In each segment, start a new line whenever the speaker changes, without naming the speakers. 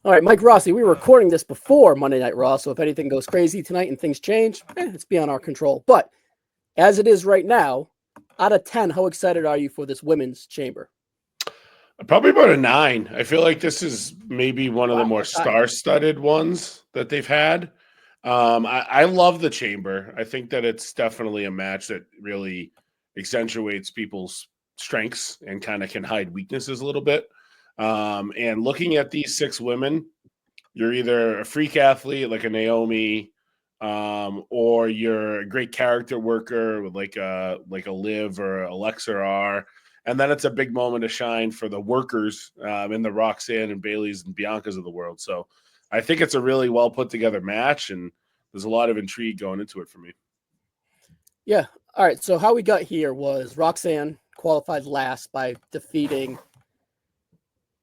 All right, Mike Rossi, we were recording this before Monday Night Raw, so if anything goes crazy tonight and things change, it's beyond our control. But as it is right now, out of 10, how excited are you for this women's chamber?
Probably about a 9. I feel like this is maybe one of the more star-studded ones that they've had. I love the chamber. I think that it's definitely a match that really accentuates people's strengths and kind of can hide weaknesses a little bit. And looking at these 6 women, you're either a freak athlete like a Naomi, or you're a great character worker with like a Liv or Alexa are. And then it's a big moment to shine for the workers in the Roxanne and Bayley's and Bianca's of the world. So I think it's a really well put together match, and there's a lot of intrigue going into it for me.
Yeah. All right. So how we got here was Roxanne qualified last by defeating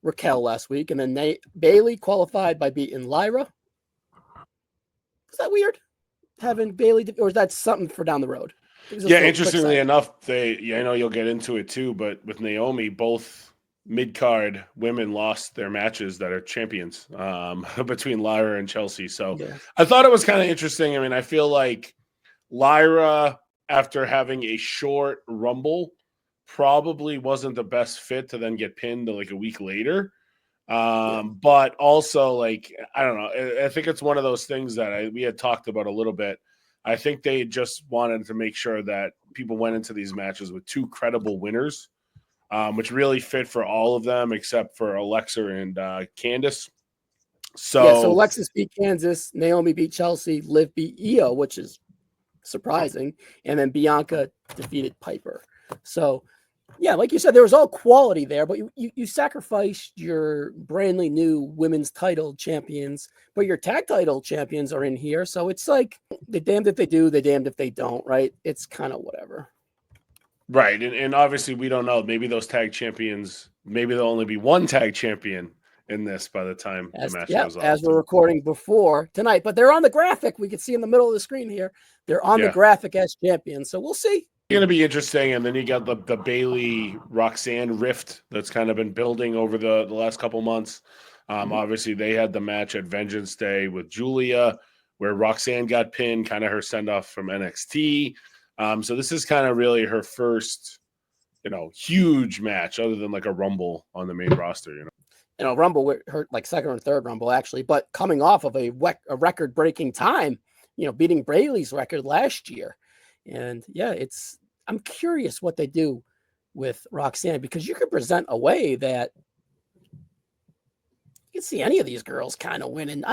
Raquel last week, and then Bayley qualified by beating Lyra. Is that weird? Having Bayley, or is that something for down the road?
Yeah, interestingly enough, I know you'll get into it too, but with Naomi, both mid-card women lost their matches that are champions between Lyra and Chelsea. So I thought it was kind of interesting. I mean, I feel like Lyra, after having a short Rumble, probably wasn't the best fit to then get pinned like a week later. But also, like, I don't know. I think it's one of those things that we had talked about a little bit. I think they just wanted to make sure that people went into these matches with 2 credible winners, which really fit for all of them except for Alexa and Candice.
So Alexis beat Kansas, Naomi beat Chelsea, Liv beat Io, which is surprising, and then Bianca defeated Piper. So, yeah, like you said, there was all quality there, but you sacrificed your brandly new women's title champions, but your tag title champions are in here. So it's like they're damned if they do, they're damned if they don't, right? It's kind of whatever.
Right. And obviously we don't know. Maybe those tag champions, maybe there'll only be one tag champion in this by the time the match goes on.
As we're recording before tonight, but they're on the graphic. We can see in the middle of the screen here. They're on the graphic as champions. So we'll see.
It's going to be interesting. And then you got the Bayley Roxanne rift that's kind of been building over the last couple months. Obviously, they had the match at Vengeance Day with Julia, where Roxanne got pinned, kind of her send off from NXT. So this is kind of really her first, huge match other than like a Rumble on the main roster.
Rumble with her like second or third Rumble actually, but coming off of a record breaking time, beating Bayley's record last year. And I'm curious what they do with Roxanne, because you could present a way that you can see any of these girls kind of winning.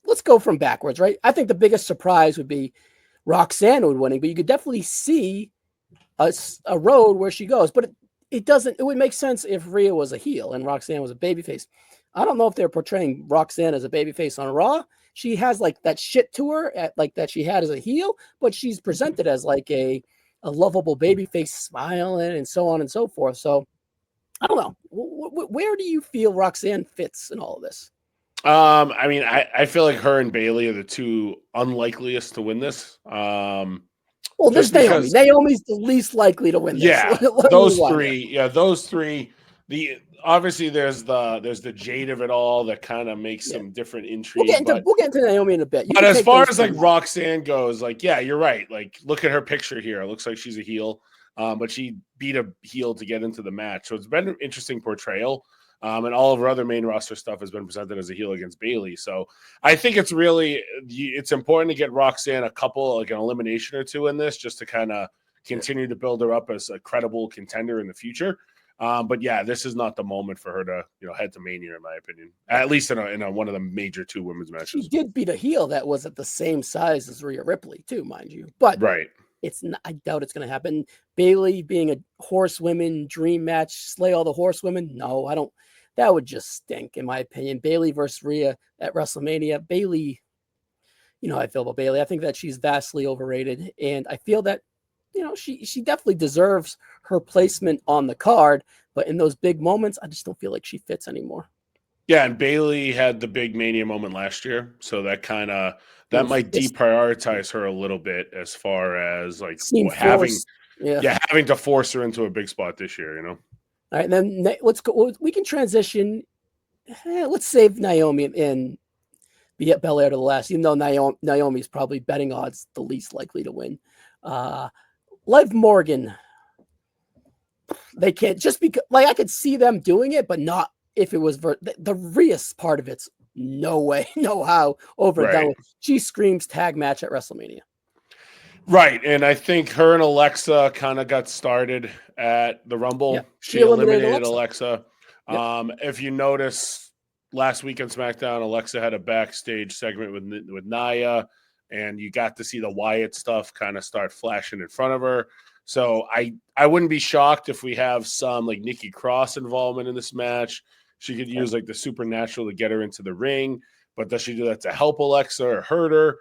Let's go from backwards, right? I think the biggest surprise would be Roxanne winning, but you could definitely see a road where she goes. But it would make sense if Rhea was a heel and Roxanne was a babyface. I don't know if they're portraying Roxanne as a babyface on Raw. She has like that shit to her that she had as a heel, but she's presented as like a lovable babyface smiling and so on and so forth. So I don't know. Where do you feel Roxanne fits in all of this?
I mean, I feel like her and Bayley are the 2 unlikeliest to win this.
Well, there's Naomi. Naomi's the least likely to win this.
Yeah, those 3. Yeah, those 3. Obviously there's the jade of it all that kind of makes some different intrigue.
We'll get into Naomi in a bit.
But as far as like Roxanne goes, like, yeah, you're right. Like, look at her picture here. It looks like she's a heel, but she beat a heel to get into the match. So it's been an interesting portrayal. And all of her other main roster stuff has been presented as a heel against Bayley. So I think it's important to get Roxanne a couple, like an elimination or 2 in this, just to kind of continue to build her up as a credible contender in the future. But yeah, this is not the moment for her to, head to Mania, in my opinion. At least in one of the major 2 women's matches.
She did beat a heel that was at the same size as Rhea Ripley, too, mind you. But I doubt it's going to happen. Bayley being a horsewomen dream match, slay all the horsewomen. No, I don't. That would just stink, in my opinion. Bayley versus Rhea at WrestleMania. Bayley, how I feel about Bayley. I think that she's vastly overrated, and I feel that she definitely deserves her placement on the card, but in those big moments, I just don't feel like she fits anymore.
Yeah, and Bayley had the big Mania moment last year, so that might deprioritize her a little bit as far as like having to force her into a big spot this year.
All right, and then let's go. We can transition let's save Naomi and be at Belair to the last, even though Naomi's probably betting odds the least likely to win. Liv Morgan, they can't, just because, like, I could see them doing it, but not if it was the Rhea's part of it's no way, no how, over and done with. She screams tag match at WrestleMania.
Right, and I think her and Alexa kind of got started at the Rumble.
Yep.
She eliminated
Alexa.
Yep. If you notice, last week on SmackDown, Alexa had a backstage segment with Nia, and you got to see the Wyatt stuff kind of start flashing in front of her. So I wouldn't be shocked if we have some like Nikki Cross involvement in this match. She could use like the supernatural to get her into the ring, but does she do that to help Alexa or hurt her?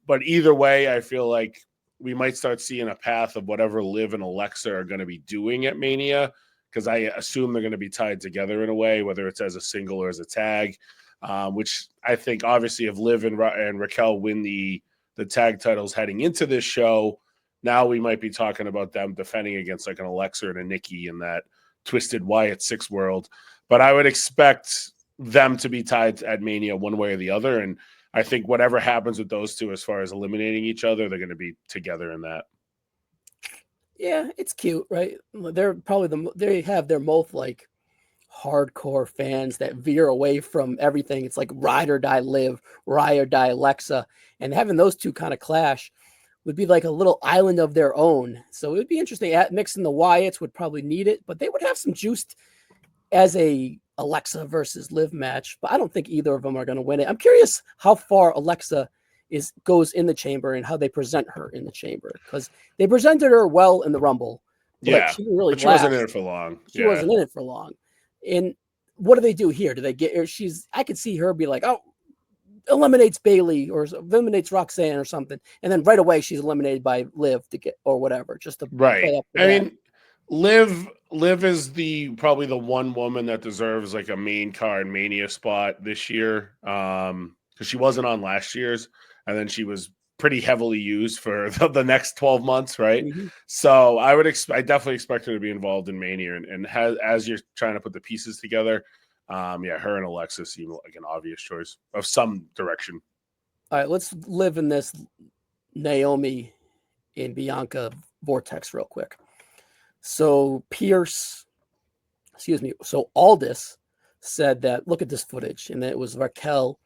But either way, I feel like we might start seeing a path of whatever Liv and Alexa are going to be doing at Mania, because I assume they're going to be tied together in a way, whether it's as a single or as a tag, which I think obviously if Liv and Raquel win the tag titles heading into this show, now we might be talking about them defending against like an Alexa and a Nikki in that Twisted Wyatt 6 world. But I would expect them to be tied at Mania one way or the other. And I think whatever happens with those two as far as eliminating each other, they're going to be together in that.
Yeah, it's cute, right? They're probably they're both like hardcore fans that veer away from everything. It's like ride or die Liv, ride or die Alexa, and having those two kind of clash would be like a little island of their own. So it would be interesting. Mixing the Wyatts would probably need it, but they would have some juice as a Alexa versus Liv match, but I don't think either of them are going to win it. I'm curious how far Alexa goes in the chamber and how they present her in the chamber, because they presented her well in the Rumble.
Yeah,
she didn't really.
But she wasn't in it for long.
She wasn't in it for long. And what do they do here? Do they get her? I could see her be like, oh, eliminates Bayley or eliminates Roxanne or something, and then right away she's eliminated by Liv to get or whatever, just to play up.
I mean, Liv is probably the one woman that deserves like a main card Mania spot this year, because she wasn't on last year's, and then she was pretty heavily used for the next 12 months, right?
Mm-hmm.
So I definitely expect her to be involved in Mania, and as you're trying to put the pieces together, her and Alexa seem like an obvious choice of some direction.
All right, let's live in this Naomi and Bianca vortex real quick. So Aldis said that, look at this footage, and it was Raquel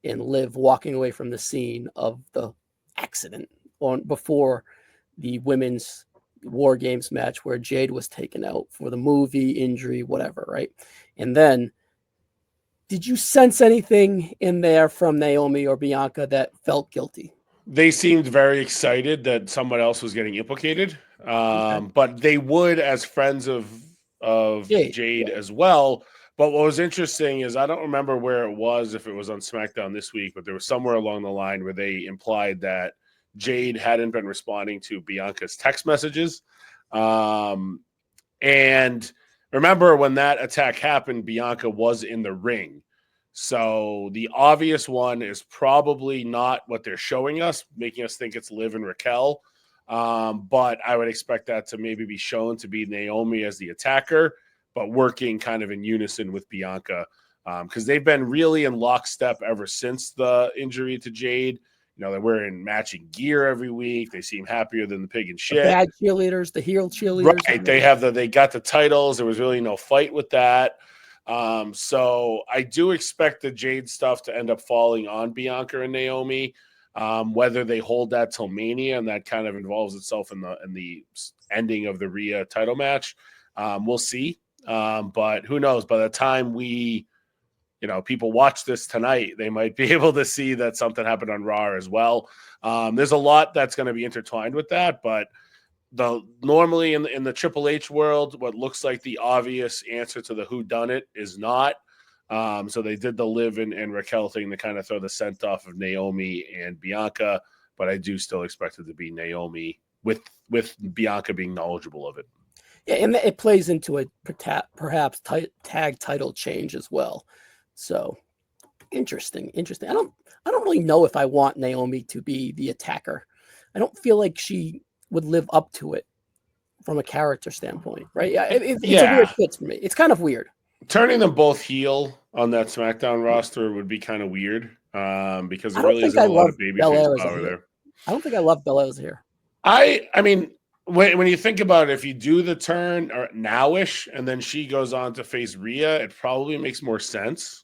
and Liv walking away from the scene of the accident before the women's War Games match where Jade was taken out for the movie, injury, whatever, right? And then, did you sense anything in there from Naomi or Bianca that felt guilty?
They seemed very excited that someone else was getting implicated, but they would as friends of Jade as well. But what was interesting is I don't remember where it was, if it was on SmackDown this week, but there was somewhere along the line where they implied that Jade hadn't been responding to Bianca's text messages. And remember when that attack happened, Bianca was in the ring. So the obvious one is probably not what they're showing us, making us think it's Liv and Raquel. But I would expect that to maybe be shown to be Naomi as the attacker, but working kind of in unison with Bianca, because they've been really in lockstep ever since the injury to Jade. You know, they're wearing matching gear every week. They seem happier than the pig and shit.
The bad cheerleaders, the heel cheerleaders.
Right. They got the titles. There was really no fight with that. So I do expect the Jade stuff to end up falling on Bianca and Naomi. Whether they hold that till Mania, and that kind of involves itself in the ending of the Rhea title match. We'll see. But who knows? By the time people watch this tonight, they might be able to see that something happened on Raw as well. There's a lot that's going to be intertwined with that, but normally in the Triple H world, what looks like the obvious answer to the whodunit is not. So they did the Liv and Raquel thing to kind of throw the scent off of Naomi and Bianca, but I do still expect it to be Naomi with Bianca being knowledgeable of it.
Yeah, and it plays into a perhaps tag title change as well. So interesting. I don't really know if I want Naomi to be the attacker. I don't feel like she would live up to it from a character standpoint, right? It's a weird fit for me. It's kind of weird.
Turning them both heel on that SmackDown roster would be kind of weird because
I
there
don't
really
think
isn't
I
a lot
love
of babyface
Belair as a
power
heel.
there.
I don't think I love Belair as a heel.
I mean, when you think about it, if you do the turn or nowish and then she goes on to face Rhea, it probably makes more sense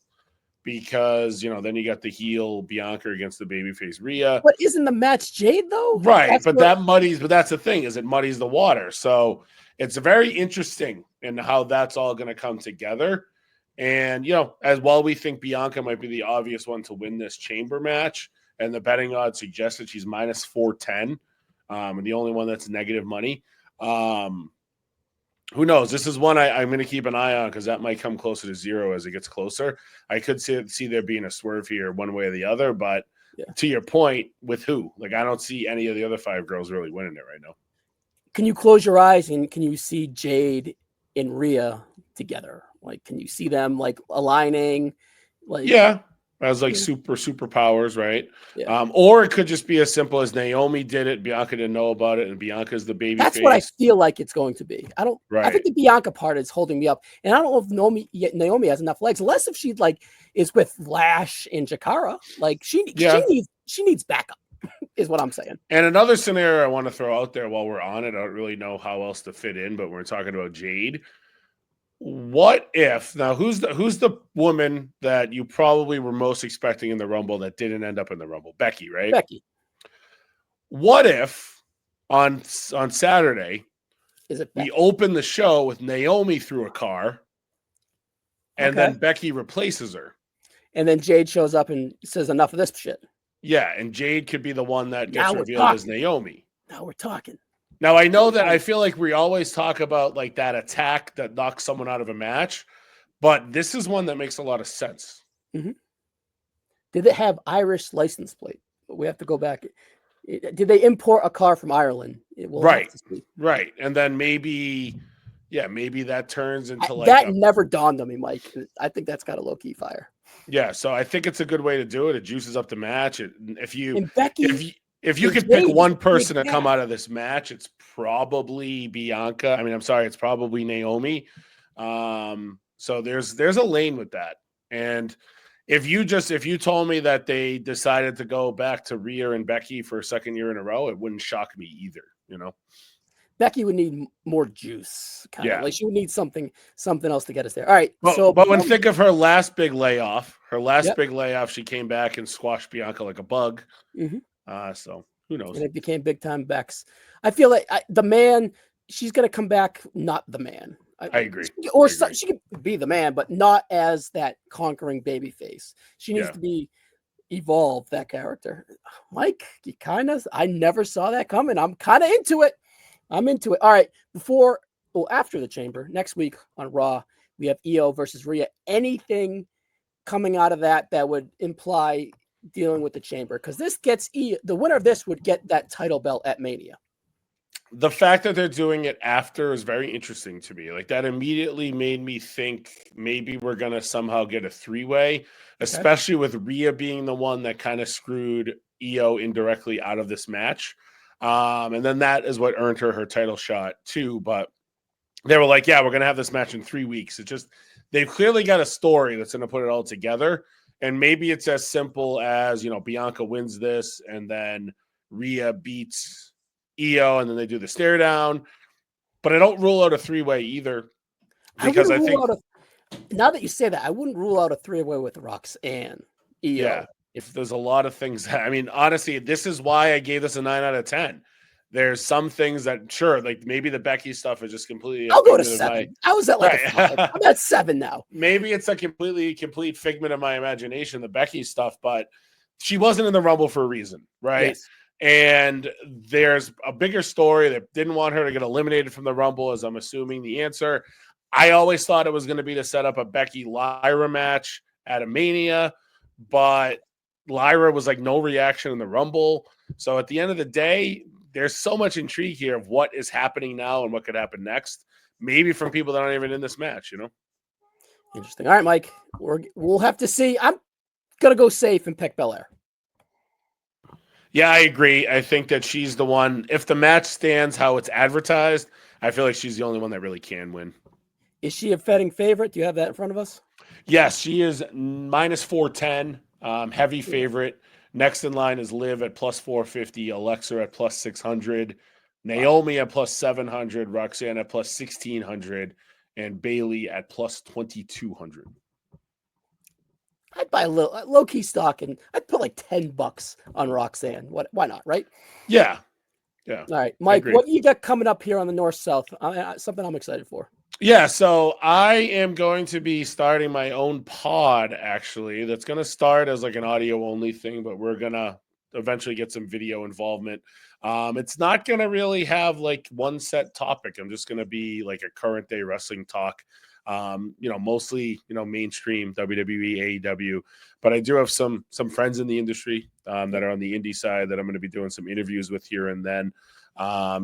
because, you know, then you got the heel Bianca against the babyface Rhea.
But isn't the match Jade though?
Right, but that's the thing, is it muddies the water. So it's very interesting in how that's all going to come together. And, you know, as well, we think Bianca might be the obvious one to win this chamber match. And the betting odds suggest that she's minus 410. And the only one that's negative money. Who knows? This is one I'm going to keep an eye on because that might come closer to zero as it gets closer. I could see there being a swerve here one way or the other, but to your point, with who? Like, I don't see any of the other 5 girls really winning it right now.
Can you close your eyes and can you see Jade and Rhea together? Like, can you see them like aligning? Like,
yeah, as like superpowers, right?
Yeah.
Or it could just be as simple as Naomi did it, Bianca didn't know about it, and Bianca's the baby.
That's what I feel like it's going to be. I think the Bianca part is holding me up, and I don't know if Naomi has enough legs, unless if she like is with Lash and Jakara. Like she needs backup, is what I'm saying.
And another scenario I want to throw out there while we're on it, I don't really know how else to fit in, but we're talking about Jade. What if now? Who's the woman that you probably were most expecting in the Rumble that didn't end up in the Rumble? Becky, right?
Becky.
What if on Saturday we open the show with Naomi through a car, and then Becky replaces her,
and then Jade shows up and says, "Enough of this shit."
Yeah, and Jade could be the one that gets revealed as Naomi.
Now we're talking.
Now, I know that I feel like we always talk about like that attack that knocks someone out of a match, but this is one that makes a lot of sense.
Mm-hmm. Did it have Irish license plate? We have to go back. Did they import a car from Ireland?
Right. And then maybe that turns into like
that never dawned on me, Mike. I think that's got a low-key fire.
Yeah, so I think it's a good way to do it. It juices up the match. If you could pick one person to come out of this match, it's probably Bianca. I mean, I'm sorry, it's probably Naomi. So there's a lane with that. And if you told me that they decided to go back to Rhea and Becky for a second year in a row, it wouldn't shock me either, you know.
Becky would need more juice, kind of like she would need something else to get us there. All right.
But when think of her last big layoff, she came back and squashed Bianca like a bug.
Mm-hmm.
So who knows?
And it became big time Bex. I feel like the man, she's going to come back, not the man.
I agree.
She could be the man, but not as that conquering baby face. She needs to be evolved, that character. Mike, I never saw that coming. I'm kind of into it. I'm into it. All right. After the chamber, next week on Raw, we have Io versus Rhea. Anything coming out of that would imply dealing with the chamber? Because this gets the winner of this would get that title belt at Mania.
The fact that they're doing it after is very interesting to me. Like, that immediately made me think maybe we're going to somehow get a 3-way, especially with Rhea being the one that kind of screwed Io indirectly out of this match. And then that is what earned her title shot too. But they were like, yeah, we're going to have this match in 3 weeks. It's just, they've clearly got a story that's going to put it all together. And maybe it's as simple as, you know, Bianca wins this and then Rhea beats Io and then they do the stare down. But I don't rule out a 3-way either. Because I think
now that you say that, I wouldn't rule out a 3-way with Roxanne, Io.
Yeah. If there's a lot of things, I mean, honestly, this is why I gave this a 9 out of 10. There's some things that, sure, like maybe the Becky stuff is just completely.
I'll go to 7. I was at like a 5. I'm at 7 now.
Maybe it's a complete figment of my imagination, the Becky stuff, but she wasn't in the Rumble for a reason, right? Yes. And there's a bigger story that didn't want her to get eliminated from the Rumble, as I'm assuming the answer. I always thought it was going to be to set up a Becky Lyra match at a Mania, but Lyra was like no reaction in the Rumble. So at the end of the day, there's so much intrigue here of what is happening now and what could happen next. Maybe from people that aren't even in this match, you know?
Interesting. All right, Mike, we'll have to see. I'm going to go safe and pick Belair.
Yeah, I agree. I think that she's the one. If the match stands how it's advertised, I feel like she's the only one that really can win.
Is she a betting favorite? Do you have that in front of us?
Yes, she is minus 410. Heavy favorite. Next in line is Liv at plus 450, Alexa at plus 600, Naomi at plus 700, Roxanne at plus 1600, and Bayley at plus 2200.
I'd buy a little low key stock and I'd put like $10 on Roxanne. Why not, right?
Yeah. Yeah.
All right, Mike, what you got coming up here on the North South? Something I'm excited for.
Yeah, so I am going to be starting my own pod, actually. That's going to start as like an audio only thing, but we're going to eventually get some video involvement. It's not going to really have like one set topic. I'm just going to be like a current day wrestling talk. Mostly, mainstream WWE, AEW, but I do have some friends in the industry that are on the indie side that I'm going to be doing some interviews with here and then.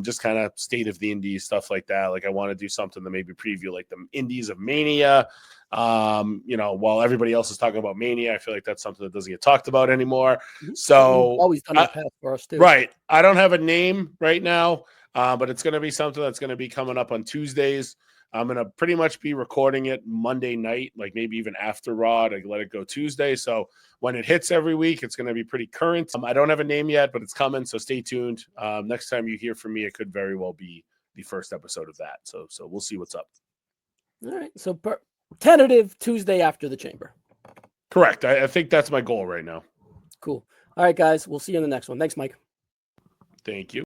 Just kind of state of the indies, stuff like that. Like I want to do something to maybe preview like the indies of Mania. While everybody else is talking about Mania, I feel like that's something that doesn't get talked about anymore. So
you've always done the past for us too.
Right. I don't have a name right now, but it's going to be something that's going to be coming up on Tuesdays. I'm going to pretty much be recording it Monday night, like maybe even after Raw to let it go Tuesday. So when it hits every week, it's going to be pretty current. I don't have a name yet, but it's coming. So stay tuned. Next time you hear from me, it could very well be the first episode of that. So we'll see what's up.
All right. So tentative Tuesday after the Chamber.
Correct. I think that's my goal right now.
Cool. All right, guys. We'll see you in the next one. Thanks, Mike.
Thank you.